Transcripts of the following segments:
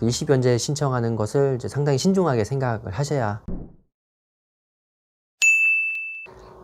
그 일시 변제 신청하는 것을 이제 상당히 신중하게 생각을 하셔야.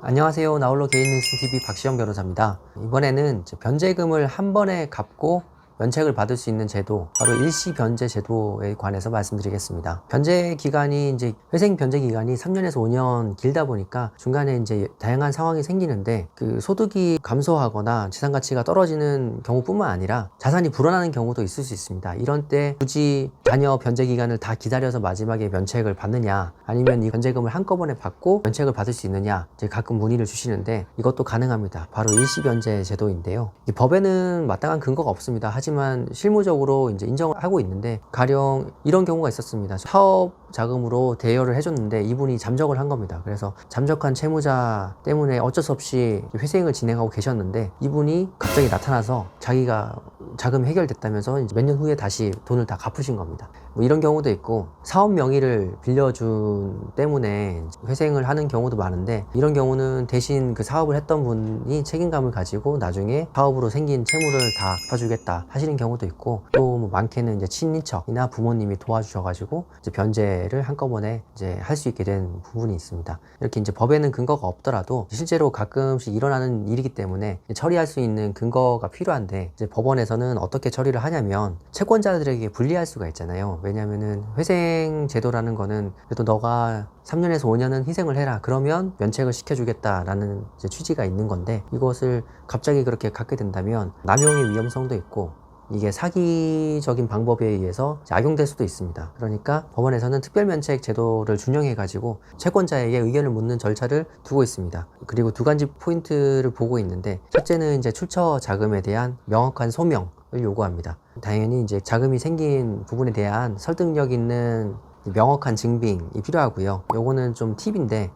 안녕하세요. 나홀로 개인 인생 TV 박시영 변호사입니다. 이번에는 이제 변제금을 한 번에 갚고 면책을 받을 수 있는 제도, 바로 일시 변제 제도에 관해서 말씀드리겠습니다. 변제 기간이 이제 회생 변제 기간이 3년에서 5년 길다 보니까 중간에 이제 다양한 상황이 생기는데, 그 소득이 감소하거나 재산 가치가 떨어지는 경우뿐만 아니라 자산이 불어나는 경우도 있을 수 있습니다. 이런 때 굳이 자녀 변제 기간을 다 기다려서 마지막에 면책을 받느냐, 아니면 이 변제금을 한꺼번에 받고 면책을 받을 수 있느냐, 이제 가끔 문의를 주시는데 이것도 가능합니다. 바로 일시 변제 제도인데요. 이 법에는 마땅한 근거가 없습니다. 하지만 실무적으로 이제 인정하고 있는데, 가령 이런 경우가 있었습니다. 사업 자금으로 대여를 해줬는데 이분이 잠적을 한 겁니다. 그래서 잠적한 채무자 때문에 어쩔 수 없이 회생을 진행하고 계셨는데, 이분이 갑자기 나타나서 자기가 자금 해결됐다면서 몇 년 후에 다시 돈을 다 갚으신 겁니다. 뭐 이런 경우도 있고, 사업 명의를 빌려준 때문에 회생을 하는 경우도 많은데, 이런 경우는 대신 그 사업을 했던 분이 책임감을 가지고 나중에 사업으로 생긴 채무를 다 갚아주겠다 하시는 경우도 있고, 또 뭐 많게는 이제 친인척이나 부모님이 도와주셔가지고 이제 변제를 한꺼번에 이제 할 수 있게 된 부분이 있습니다. 이렇게 이제 법에는 근거가 없더라도 실제로 가끔씩 일어나는 일이기 때문에 처리할 수 있는 근거가 필요한데, 이제 법원에서는 어떻게 처리를 하냐면 채권자들에게 불리할 수가 있잖아요. 왜냐면은 회생 제도라는 거는 그래도 너가 3년에서 5년은 희생을 해라, 그러면 면책을 시켜주겠다라는 이제 취지가 있는 건데, 이것을 갑자기 그렇게 갖게 된다면 남용의 위험성도 있고, 이게 사기적인 방법에 의해서 악용될 수도 있습니다. 그러니까 법원에서는 특별면책 제도를 준용해 가지고 채권자에게 의견을 묻는 절차를 두고 있습니다. 그리고 두 가지 포인트를 보고 있는데, 첫째는 이제 출처 자금에 대한 명확한 소명을 요구합니다. 당연히 이제 자금이 생긴 부분에 대한 설득력 있는 명확한 증빙이 필요하고요. 요거는 좀 팁인데,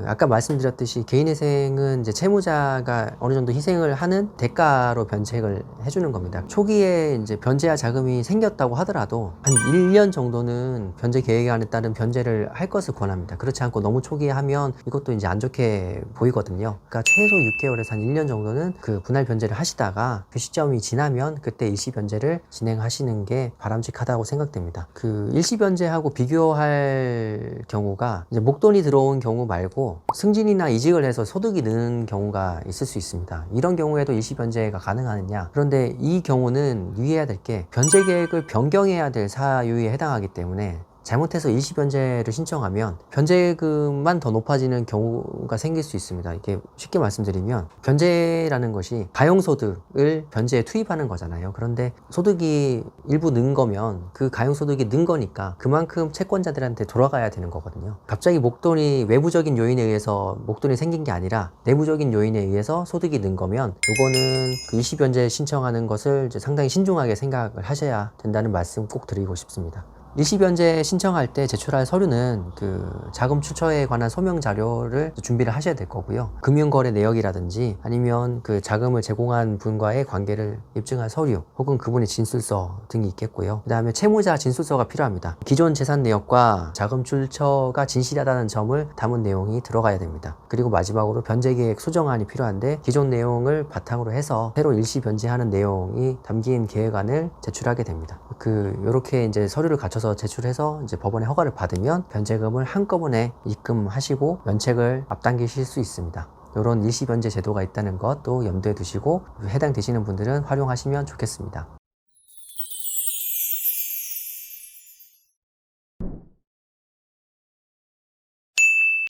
아까 말씀드렸듯이 개인회생은 이제 채무자가 어느 정도 희생을 하는 대가로 변책을 해주는 겁니다. 초기에 이제 변제할 자금이 생겼다고 하더라도 한 1년 정도는 변제 계획안에 따른 변제를 할 것을 권합니다. 그렇지 않고 너무 초기에 하면 이것도 이제 안 좋게 보이거든요. 그러니까 최소 6개월에서 한 1년 정도는 그 분할 변제를 하시다가 그 시점이 지나면 그때 일시 변제를 진행하시는 게 바람직하다고 생각됩니다. 그 일시 변제하고 비교할 경우가 이제 목돈이 들어온 경우 말고 승진이나 이직을 해서 소득이 느는 경우가 있을 수 있습니다. 이런 경우에도 일시 변제가 가능하느냐? 그런데 이 경우는 유의해야 될 게, 변제 계획을 변경해야 될 사유에 해당하기 때문에 잘못해서 일시 변제를 신청하면 변제금만 더 높아지는 경우가 생길 수 있습니다. 이게 쉽게 말씀드리면, 변제라는 것이 가용소득을 변제에 투입하는 거잖아요. 그런데 소득이 일부 는 거면 그 가용소득이 는 거니까 그만큼 채권자들한테 돌아가야 되는 거거든요. 갑자기 목돈이 외부적인 요인에 의해서 목돈이 생긴 게 아니라 내부적인 요인에 의해서 소득이 는 거면, 이거는 그 일시 변제 신청하는 것을 이제 상당히 신중하게 생각을 하셔야 된다는 말씀 꼭 드리고 싶습니다. 일시 변제 신청할 때 제출할 서류는 그 자금 출처에 관한 소명 자료를 준비를 하셔야 될 거고요. 금융거래 내역이라든지 아니면 그 자금을 제공한 분과의 관계를 입증할 서류, 혹은 그분의 진술서 등이 있겠고요. 그 다음에 채무자 진술서가 필요합니다. 기존 재산 내역과 자금 출처가 진실하다는 점을 담은 내용이 들어가야 됩니다. 그리고 마지막으로 변제계획 수정안이 필요한데, 기존 내용을 바탕으로 해서 새로 일시 변제하는 내용이 담긴 계획안을 제출하게 됩니다. 요렇게 이제 서류를 갖춰서 제출해서 이제 법원의 허가를 받으면 변제금을 한꺼번에 입금하시고 면책을 앞당기실 수 있습니다. 이런 일시 변제 제도가 있다는 것도 염두에 두시고 해당되시는 분들은 활용하시면 좋겠습니다.